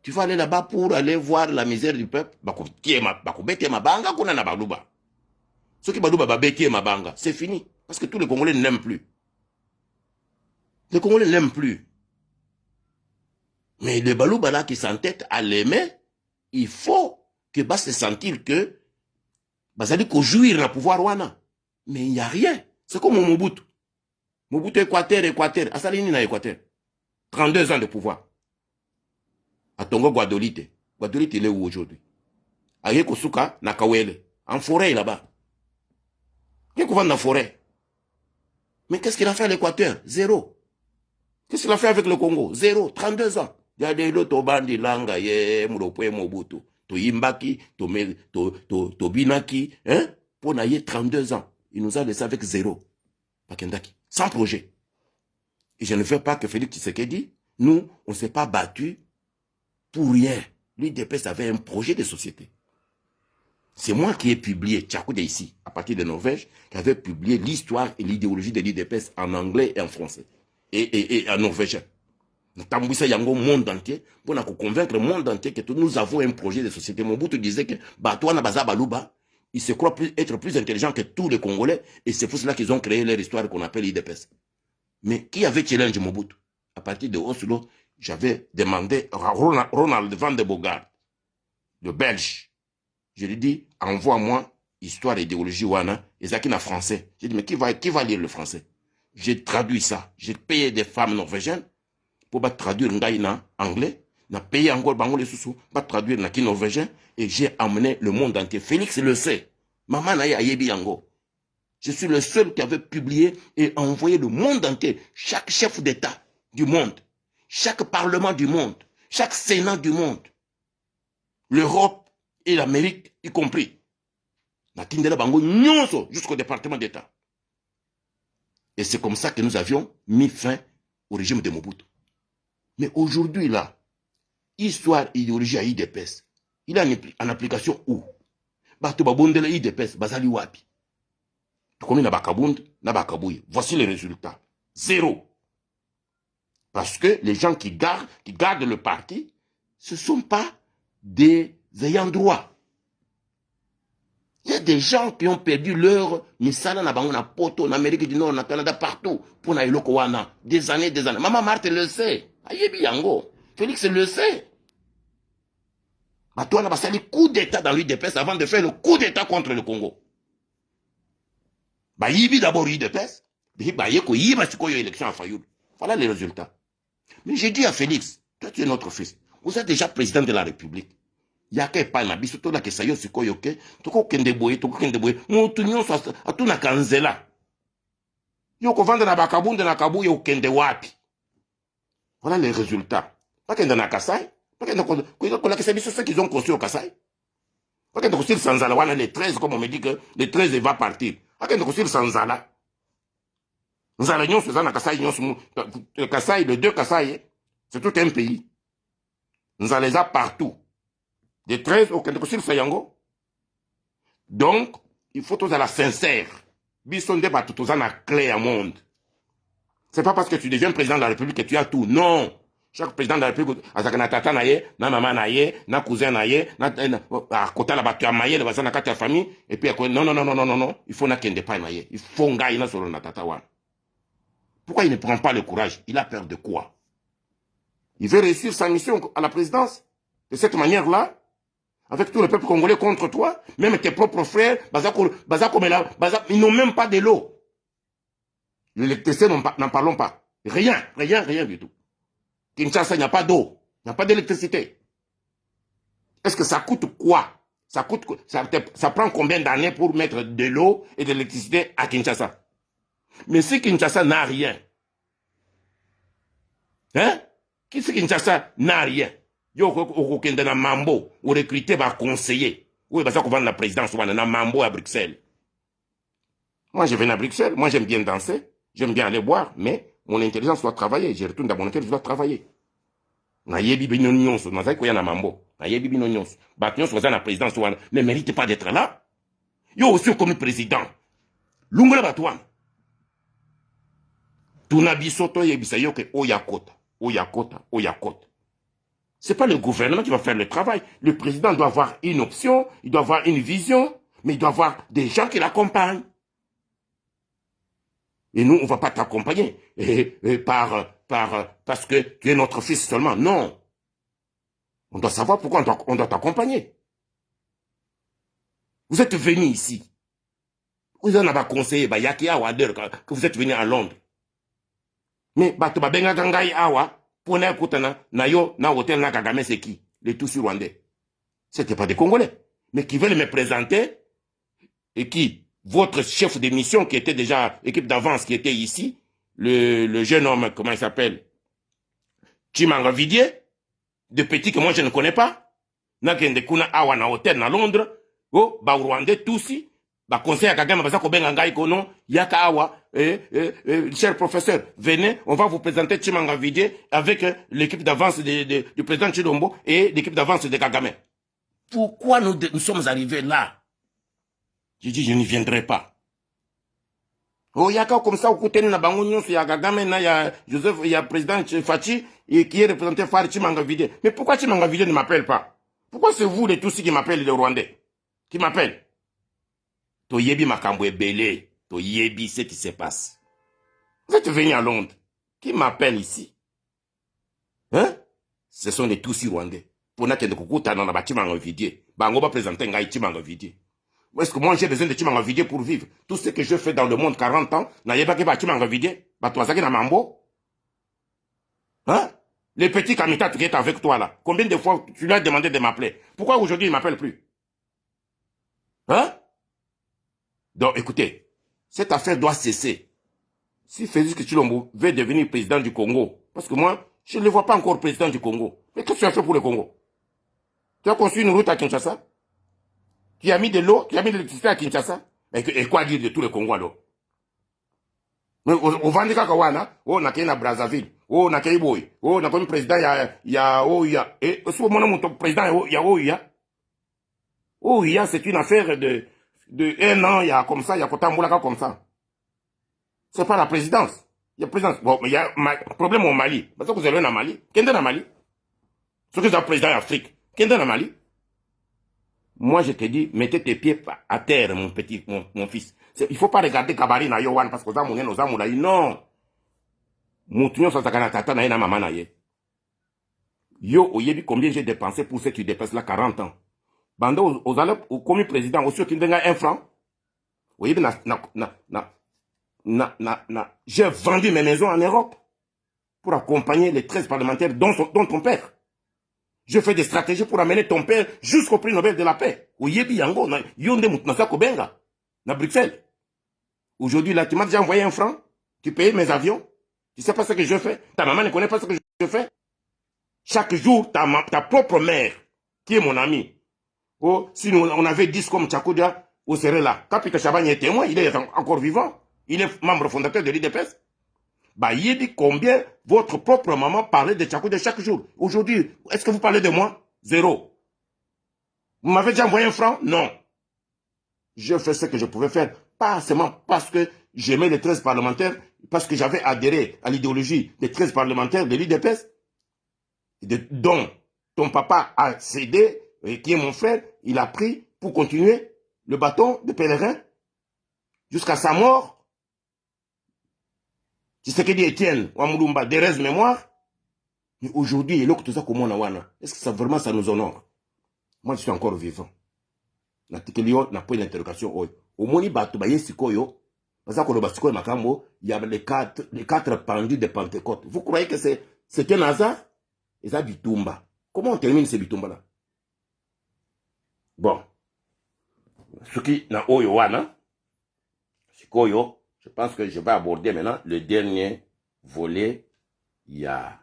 Tu vas aller là-bas pour aller voir la misère du peuple. Ceux qui c'est fini. Parce que tous les Congolais n'aiment plus. Les Congolais n'aiment plus. Mais le Balouba là qui s'entête à l'aimer, il faut que va se sentir que ça dit qu'on jouir le pouvoir wana. Mais il n'y a rien. C'est comme Mobutu. Mobutu Équateur. Asalini na Équateur. 32 ans de pouvoir. À Tongo Guadolite. Guadolite, il est où aujourd'hui? À Yekosuka, na Kawele. En forêt là-bas. Qu'est-ce qu'on va dans la forêt? Mais qu'est-ce qu'il a fait à l'Équateur? Zéro. Qu'est-ce qu'il a fait avec le Congo? Zéro. 32 ans. Il y a des lots bandi langa ye Mouropoe Mobutu. To Yimbaki, to Binaki. Hein? Pour naïe 32 ans. Il nous a laissé avec zéro. Pakendaki. Sans projet. Et je ne veux pas que Félix Tshisekedi, nous, on ne s'est pas battu pour rien. L'UDPS avait un projet de société. C'est moi qui ai publié, Tchakou ici, à partir de Norvège, qui avait publié l'histoire et l'idéologie de l'UDPS en anglais et en français. Et en norvégien. Nous avons ça yango monde entier pour nous convaincre le monde entier que nous avons un projet de société. Mobutu disait que Batouana Baza Balouba, il se croit être plus intelligent que tous les Congolais et c'est pour cela qu'ils ont créé leur histoire qu'on appelle l'UDPS. Mais qui avait challenge Mobutu? À partir de Oslo, j'avais demandé à Ronald van de Bogart, le Belge. Je lui ai dit, envoie-moi histoire et idéologie wana, et ça qui est en français. J'ai dit, mais qui va lire le français? J'ai traduit ça. J'ai payé des femmes norvégiennes pour traduire en anglais. J'ai payé encore les sous pour traduire en norvégien. Et j'ai amené le monde entier. Félix le sait. Maman n'a yebi yango. Je suis le seul qui avait publié et envoyé le monde entier. Chaque chef d'État du monde. Chaque parlement du monde. Chaque sénat du monde. L'Europe et l'Amérique y compris. Jusqu'au département d'État. Et c'est comme ça que nous avions mis fin au régime de Mobutu. Mais aujourd'hui, là, histoire, idéologie à IDPS, il est en application où? IDPS, Bazali Wapi. Voici les résultats. Zéro. Parce que les gens qui gardent le parti, ce ne sont pas des ayants droit. Il y a des gens qui ont perdu leur misala na poto, en Amérique du Nord, en Canada, partout, pour na iloko wana. Des années. Maman Marthe le sait. Ayebi yango. Félix le sait. Toi, on a passé le coup d'État dans l'UDPS avant de faire le coup d'État contre le Congo. Yibi d'abord l'UDPS. Élection à Fayoul. Voilà les résultats. Mais j'ai dit à Félix, toi tu es notre fils. Vous êtes déjà président de la République. Yake pa na biso to la kesayo sikoyoke toko kende boye mutu nyonso atuna kanzela yoko vendre na bakabunde na kabuye ukende wapi. Voilà les résultats. Pas kende na Kasai, pas kende ko la kesayo ceux qu'ils ont construit au Kasai. Pas kende construire Sanzala wana les 13 comme on me dit que les 13 va partir. Pas kende construire Sanzala. Nzala nyonso za na Kasai nyonso Kasai les deux Kasai c'est tout un pays. Nzala les a partout. Des 13 au Kendekosil Sayango. Donc, il faut tous à la sincère. Bisonde tous à la clé à monde. C'est pas parce que tu deviens président de la République que tu as tout. Non. Chaque président de la République, à na tata naye, na maman naye, na cousin naye, à côté là-bas, tu as maillé, le voisin na ta famille, et puis non. Il faut na kende pas naye. Il faut ngaï na solo na tata wan. Pourquoi il ne prend pas le courage? Il a peur de quoi? Il veut réussir sa mission à la présidence. De cette manière-là, avec tout le peuple congolais contre toi, même tes propres frères, ils n'ont même pas de l'eau. L'électricité, n'en parlons pas. Rien du tout. Kinshasa, il n'y a pas d'eau, il n'y a pas d'électricité. Est-ce que ça coûte quoi? Ça prend combien d'années pour mettre de l'eau et de l'électricité à Kinshasa? Mais si Kinshasa n'a rien, si Kinshasa n'a rien, yo okende na mambo ou recruter ba conseiller oui parce qu'on va la présidence ou na mambo à Bruxelles. Moi je viens à Bruxelles, moi j'aime bien danser, j'aime bien aller boire, mais mon intelligence doit travailler, je retourne dans mon intelligence, je dois travailler. Na yebi bino nyonso na zai ko ya na mambo na yebi bino nyonso ba nyonso za na présidence ou ne mérite pas d'être là. Yo aussi comme président lungola batwa tuna bisoto yebisa yo ke oyakota. C'est pas le gouvernement qui va faire le travail. Le président doit avoir une option, il doit avoir une vision, mais il doit avoir des gens qui l'accompagnent. Et nous, on ne va pas t'accompagner parce que tu es notre fils seulement. Non. On doit savoir pourquoi on doit t'accompagner. Vous êtes venu ici. Vous en avez conseillé, que vous êtes venu à Londres. Mais, benga gangai awa, pour na kutana, na yo, na hôtel na Kagame, c'est qui? Les Tutsis rwandais. C'était pas des Congolais. Mais qui veulent me présenter, et qui, votre chef de mission, qui était déjà, équipe d'avance, qui était ici, le jeune homme, comment il s'appelle? Chimanga Vidier, de petit que moi je ne connais pas. Na kende kuna awa na hôtel na Londres, oh, ba Rwandais Tutsi, ba conseil à Kagame, baza ko benga ngai kono, yaka awa, cher professeur, venez, on va vous présenter Chimanga Vidier avec l'équipe d'avance du président Chilombo et l'équipe d'avance de Kagame. Pourquoi nous sommes arrivés là? J'ai dit, je n'y viendrai pas. Oh, yaka comme ça, au côté de la Bangounion, il y a Kagame, il y a Joseph, il y a président Fachi, qui est représenté par Chimanga Vidier. Mais pourquoi Chimanga Vidier ne m'appelle pas? Pourquoi c'est vous les Tutsis qui m'appellent les Rwandais? Qui m'appellent? Toyebi Makambo Belé. Toyebi, c'est ce qui se passe. Vous êtes venu à Londres. Qui m'appelle ici? Hein? Ce sont les Tutsis Rwandais. Pour n'a qu'un coucou, t'as dans la Chimanga Vidier. Bango va présenter un Chimanga Vidier. Est-ce que moi j'ai besoin de Chimanga Vidier pour vivre? Tout ce que je fais dans le monde 40 ans, n'a pas que Chimanga Vidier? Bah, toi, ça qui n'a mambo? Hein? Les petits Kamita qui est avec toi là. Combien de fois tu lui as demandé de m'appeler? Pourquoi aujourd'hui il ne m'appelle plus? Hein? Donc écoutez, cette affaire doit cesser. Si Félix Tshilombo veut devenir président du Congo, parce que moi, je ne le vois pas encore président du Congo. Mais qu'est-ce que tu as fait pour le Congo? Tu as construit une route à Kinshasa? Tu as mis de l'eau, tu as mis de l'électricité à Kinshasa? Et quoi dire de tout le Congo alors? Mais au Vandika Kawana, on a qu'un Brazzaville, on a qu'un boy, on a comme président, il y a, et ce moment, mon président, il y a Ouya. Ouya, c'est une affaire de 1 an, il y a comme ça, il y a Kotamboulaka comme ça. C'est pas la présidence. Il y a présidence. Bon, mais il y a un problème au Mali. Parce que vous avez un Mali. Qu'est-ce que Mali? Ce que c'est un président d'Afrique. Qu'est-ce que Mali? Moi, je te dis, mettez tes pieds à terre, mon fils. Il ne faut pas regarder Kabari na Yowan parce que vous avez nos amours là. Non. Moutinho sa sakana tata na maman na ye. Yo, oyebi combien j'ai dépensé pour ceux qui dépassent là 40 ans. Bando, aux allez, au commis président, aussi qui donne 1 franc. Oyebi j'ai vendu mes maisons en Europe pour accompagner les 13 parlementaires dont ton père. Je fais des stratégies pour amener ton père jusqu'au prix Nobel de la paix. Oyebi yango, yonde moutnasa kobenga, na Bruxelles. Aujourd'hui, là, tu m'as déjà envoyé 1 franc, tu payes mes avions, tu sais pas ce que je fais, ta maman ne connaît pas ce que je fais. Chaque jour, ta propre mère, qui est mon amie, oh, si on avait 10 comme Tchakoudia, on serait là. Capitaine Chabagne est témoin, il est encore vivant, il est membre fondateur de l'IDPS. Bah, il dit combien votre propre maman parlait de Tchakoudia chaque jour. Aujourd'hui, est-ce que vous parlez de moi? 0. Vous m'avez déjà envoyé 1 franc? Non. Je fais ce que je pouvais faire, pas seulement parce que j'aimais les 13 parlementaires, parce que j'avais adhéré à l'idéologie des 13 parlementaires de l'IDPS, dont ton papa a cédé, et qui est mon frère, il a pris pour continuer le bâton de pèlerin jusqu'à sa mort. Tu sais que dit Étienne, Wamulumba, Derez mémoire. Mais aujourd'hui, il est tout ça comme on a. Est-ce que ça vraiment ça nous honore? Moi, je suis encore vivant. Na tikelio na point d'interrogation. Au moni batu ba yesikoyo, parce que le basikoyo makambo, il y a les 4 pendus de Pentecôte. Vous croyez que c'est un hasard? Et ça bitumba. Comment on termine ces bitumba là? Bon. Ce qui na oyo wana, sikoyo, je pense que je vais aborder maintenant le dernier volet. Il y a,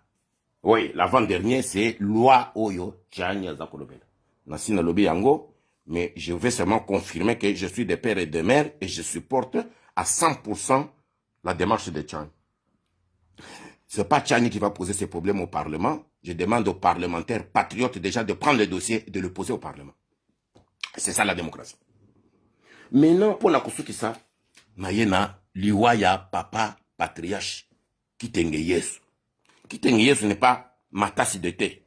oui, l'avant-dernier, c'est loi oyo, Tchania Zakolobel. Nasina lobi yango, mais je vais seulement confirmer que je suis de père et de mère et je supporte à 100% la démarche de Tchani. Ce n'est pas Tchani qui va poser ces problèmes au Parlement. Je demande aux parlementaires patriotes déjà de prendre le dossier et de le poser au Parlement. C'est ça la démocratie. Maintenant, pour la construction, ça, Mayena, liwaya papa patriarche Kitenge Yesu. Kitenge Yesu n'est pas ma tasse de thé.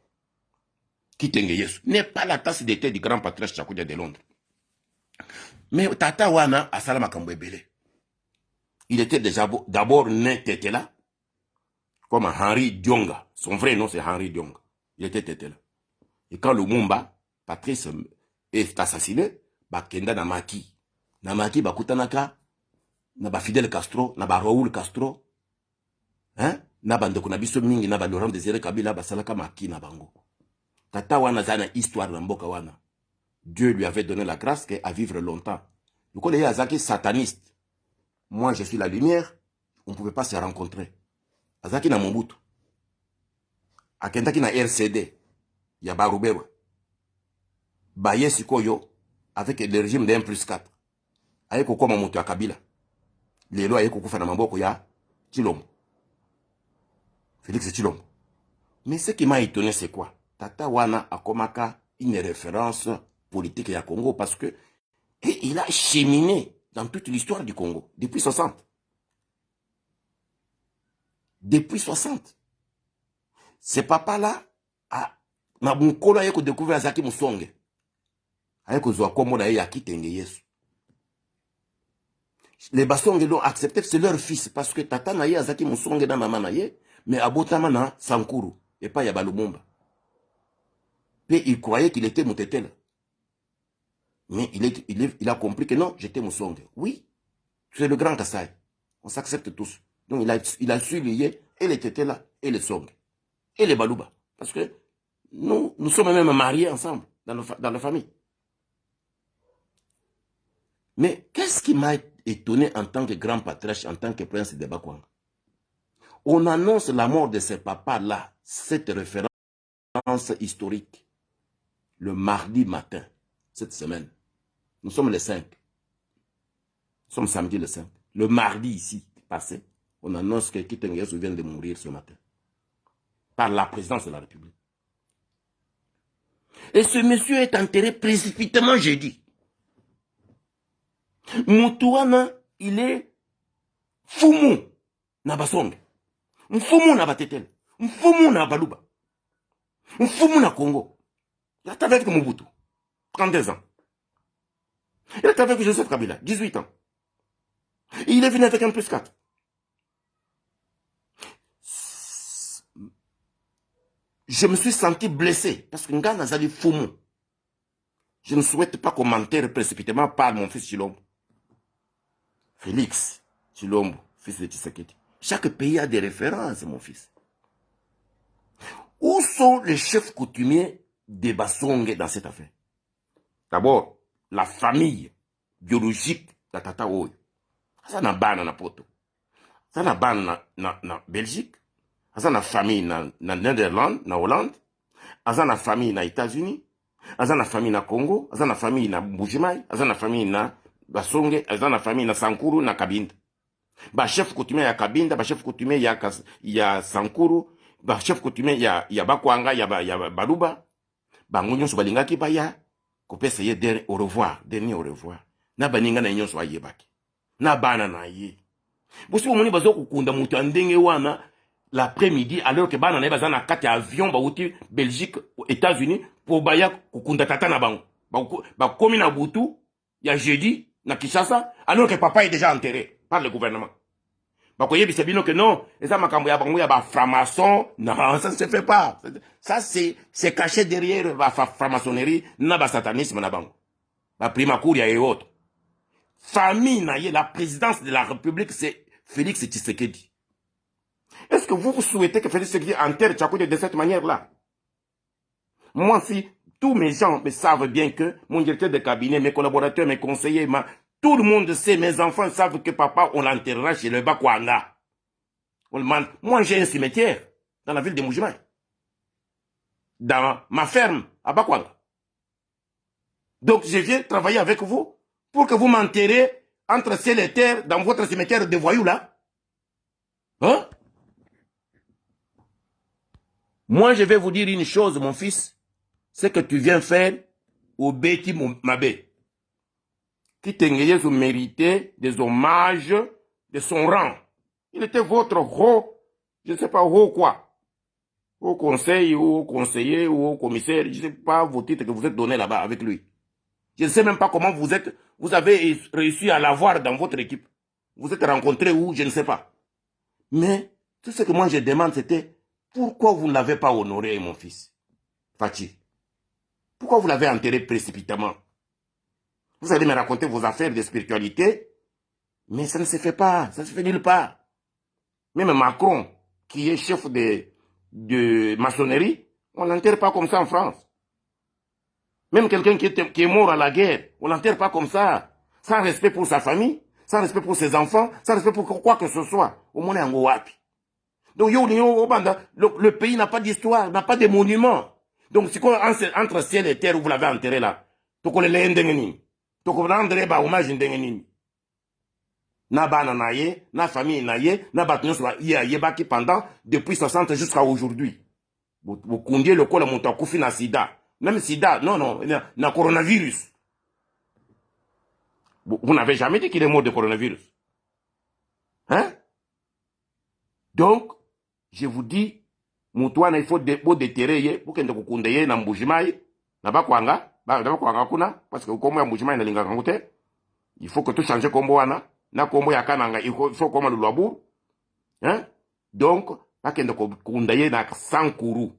Kitenge Yesu n'est pas la tasse de thé du grand patriarche Tchakoudia de Londres. Mais Tata Wana a Salama Kambwebele. Il était déjà d'abord né Tétéla, comme Henri Dionga. Son vrai nom c'est Henri Dionga. Il était Tétéla. Et quand Lumumba, Patrice, est assassiné, Kenda na Maki. Na Maki, Kutanaka, na Fidel Castro, na Raoul Castro, hein? Na bandeko na biso mingi, na Laurent Désiré Kabila, Salaka Maki na bango. Tata wana zana histoire na mboka wana. Dieu lui avait donné la grâce à vivre longtemps. Vous connaissez Azaki sataniste. Moi, je suis la lumière. On ne pouvait pas se rencontrer. Azaki na Mobutu. Akendaki na RCD. Ya Barubewa. Baye Sikoyo. Avec le régime de 1+4. Aye koko mamutu ya Kabila. Lelo aye koko fana mamboko ya Chilombo. Félix Chilombo. Mais ce qui m'a étonné, c'est quoi? Tata wana akomaka une référence politique ya Congo parce que il a cheminé dans toute l'histoire du Congo depuis 60. Depuis 60. Ce papa-là a Mabukolo a découvert Zaki Musonge. Avec Zoakomo na ya kitenge Yesu. Les Basonge l'ont accepté, c'est leur fils parce que Tata na ye Zaki Musonge na maman na ye, mais Abotama na Sankuru et pas Yabalumumba. Et il croyait qu'il était Moutetel. Mais il a compris que non, j'étais Musonge. Oui, c'est le grand Kassai. On s'accepte tous. Donc il a su lier et les Tetela et les Song. Et les Baluba. Parce que nous sommes même mariés ensemble dans la famille. Mais qu'est-ce qui m'a étonné en tant que grand patriarche, en tant que prince de Bakwanga? On annonce la mort de ce papa-là, cette référence historique, le mardi matin, cette semaine. Nous sommes le 5. Nous sommes samedi le 5. Le mardi ici, passé, on annonce que Kitenge vient de mourir ce matin. Par la présidence de la République. Et ce monsieur est enterré précipitamment jeudi. Moutouana, il est Fumu na Basonge. Fumu na Batetel. Fumu na Baluba. Fumu na Congo. Il est avec Mobutu. 32 ans. Il est avec Joseph Kabila. 18 ans. Et il est venu avec 1+4. Je me suis senti blessé parce que Nga Nazali Fumu. Je ne souhaite pas commenter précipitamment par mon fils Chilombo. Félix Chilombo, fils de Tshisekedi. Chaque pays a des références, mon fils. Où sont les chefs coutumiers des Basonge dans cette affaire? D'abord, la famille biologique de Tata Oyo. Ça n'a pas na poto. Ça n'a pas na Belgique. Ça n'a famille na Netherlands, na Hollande. Ça n'a famille na États-Unis. Ça n'a famille na Congo. Ça n'a famille na Mbujimai. Ça n'a famille na Basonge. Ça n'a famille na Sankuru, na Kabinda. Ba chef coutumier ya Kabinda, ba chef coutumier ya Sankuru, ba chef coutumier ya Bakwanga, ya Baluba. Ba ngonyo so balingaki ba ya kopesa ye au revoir, dernier au revoir. Na baninga na nyonso ayebaki. Na bana na ye. Bosi omoni bazo kukunda mutu andenge wana l'après-midi alors que bana na baza na kati avion ba uti Belgique, États-Unis pour baya kukunda tata na bango. Ba komi na butu ya jeudi na Kinshasa alors que papa est déjà enterré par le gouvernement. Ba koyebi sebino que non, eza makambo ya bango ya ba franc-maçon, non, ça ne se fait pas. Ça c'est caché derrière la franc-maçonnerie na ba satanisme na bango. Ba prima kuria et autres. Famille na ye, la présidence de la République, c'est Félix Tshisekedi. Est-ce que vous souhaitez que Félix Tshisekedi enterre Tchakoudi de cette manière-là? Moi, si tous mes gens me savent bien que mon directeur de cabinet, mes collaborateurs, mes conseillers, tout le monde sait, mes enfants savent que papa, on l'enterrera chez le Bakwanga. Moi, j'ai un cimetière dans la ville de Moujimai. Dans ma ferme à Bakwanga. Donc, je viens travailler avec vous pour que vous m'enterrez entre ciel et terre dans votre cimetière de voyous là. Hein? Moi, je vais vous dire une chose, mon fils. C'est que tu viens faire au Beti Mabé. Qui t'engagez mériter des hommages de son rang. Il était votre haut, je ne sais pas haut quoi. Au conseil, ou au conseiller, ou au commissaire, je ne sais pas vos titres que vous êtes donnés là-bas avec lui. Je ne sais même pas comment vous avez réussi à l'avoir dans votre équipe. Vous êtes rencontrés où, je ne sais pas. Mais, tout ce que moi je demande, c'était, pourquoi vous ne l'avez pas honoré, mon fils? Fachi. Pourquoi vous l'avez enterré précipitamment? Vous allez me raconter vos affaires de spiritualité, mais ça ne se fait pas, ça ne se fait nulle part. Même Macron, qui est chef de maçonnerie, on ne l'enterre pas comme ça en France. Même quelqu'un qui est mort à la guerre, on ne l'enterre pas comme ça. Sans respect pour sa famille, sans respect pour ses enfants, sans respect pour quoi que ce soit. Au moins, en Wapi. Donc, le pays n'a pas d'histoire, n'a pas de monuments. Donc, c'est quoi entre ciel et terre où vous l'avez enterré là? Donc, on les ndengeni. Donc, on rendrait hommage ndengeni. Na bana naye, na famille naye, na batunyo soit yebaki pendant depuis 60 jusqu'à aujourd'hui. Vous condiez le col monta koufi na sida. Même sida, non, na coronavirus. Vous n'avez jamais dit qu'il est mort de coronavirus. Hein? Donc, je vous dis, Moutouana, il faut déterrer, pour qu'il ne vous condamne na Mboujimaï, na bakwanga kuna, parce que comme ya Mboujimaï na linga kangote, il faut que tout change comme wana, na kombo ya kananga, il faut comme le loabou. Hein? Donc, pas qu'il ne vous condamne na Sankuru,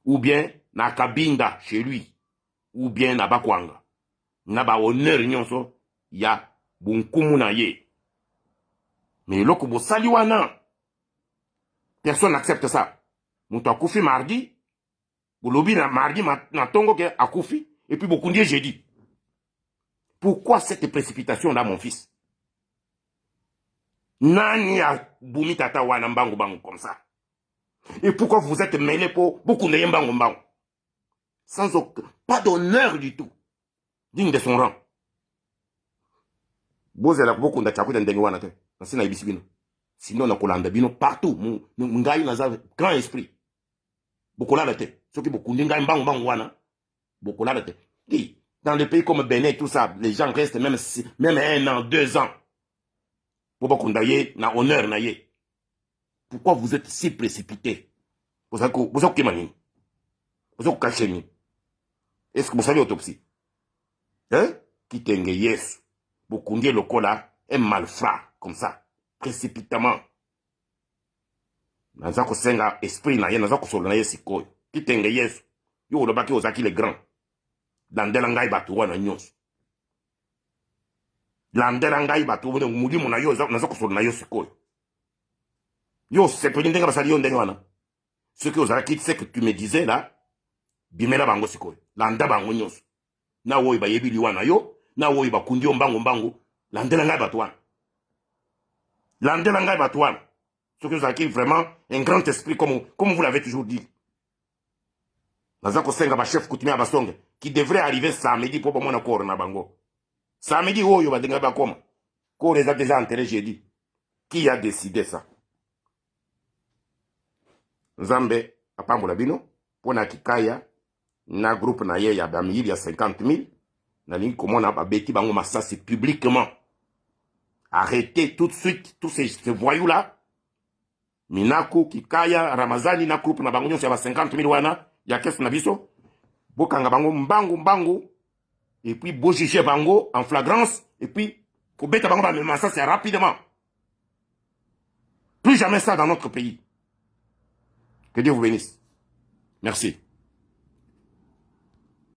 ou bien na Kabinda chez lui, ou bien na bakwanga. Na ba honneur nyonso, ya bunkumu na ye. Mais loko bo sali wana, personne n'accepte ça. Moutou akoufi mardi, boulobi na mardi na tongo ke akoufi, et puis beaucoup jeudi. Pourquoi cette précipitation là, mon fils? Nani a boumi tata wana mbango bango comme ça? Et pourquoi vous êtes mêlés pour beaucoup de mbango mbango? Sans aucun, pas d'honneur du tout. Digne de son rang. Bozela beaucoup de chakou d'endenge wana te. Nasi na ibisi bino. Sinon na kolanda bino partout. Ngai na za grand esprit. Beaucoup la te. Ceux qui beaucoup ngai mbango mbango wana. Beaucoup la te. Dis, dans les pays comme Bénin et tout ça, les gens restent même 1 an, 2 ans. Pour beaucoup ndaye na honneur na ye. Pourquoi vous êtes si précipité? Vous savez que vous caché. Est-ce que vous savez autopsie? Hein? Qui t'engue yes. Beaucoup le cola est malfrat comme ça. Précipitamment. Naza ko senga esprit na ye, naza ko solo na ye sikoyo. Qui t'engue yes. Yo le baki ozaki le grand. Landela ngai batu wana nyonso. Landela ngai batu wana mudi mona yo naza ko solo na yo sikoyo. Yo c'est peut ndenga basali yo ndenga wana. Ce que ozaki c'est que tu me disais là, bimela bango sikoyo. Landa bango nyonso. Na wo iba yebi liwana yo. Na wo iba kundi mbango landela ngai batouane. Landela ngai batouane. Ce que vous avez vraiment un grand esprit comme vous l'avez toujours dit. Nazako senga ba chef coutumier basonge qui devrait arriver samedi pour moi na corps na bango. Samedi oyo badenga ba koma. Ko les a déjà enterrés jeudi. Qui a décidé ça? Nzambe apambola bino pona kikaya na groupe na ye ya bamili ya 50 000. Nalingi komona babeti bango masasi publiquement. Arrêtez tout de suite tous ces voyous là. Minaku, Kikaya, Ramazani na groupe na bango nyonso ya 50 000 wana ya kesi na biso. Bokanga bango mbango et puis bojiche bango en flagrance et puis kobeta bango ba masasi rapidement. Plus jamais ça dans notre pays. Que Dieu vous bénisse. Merci.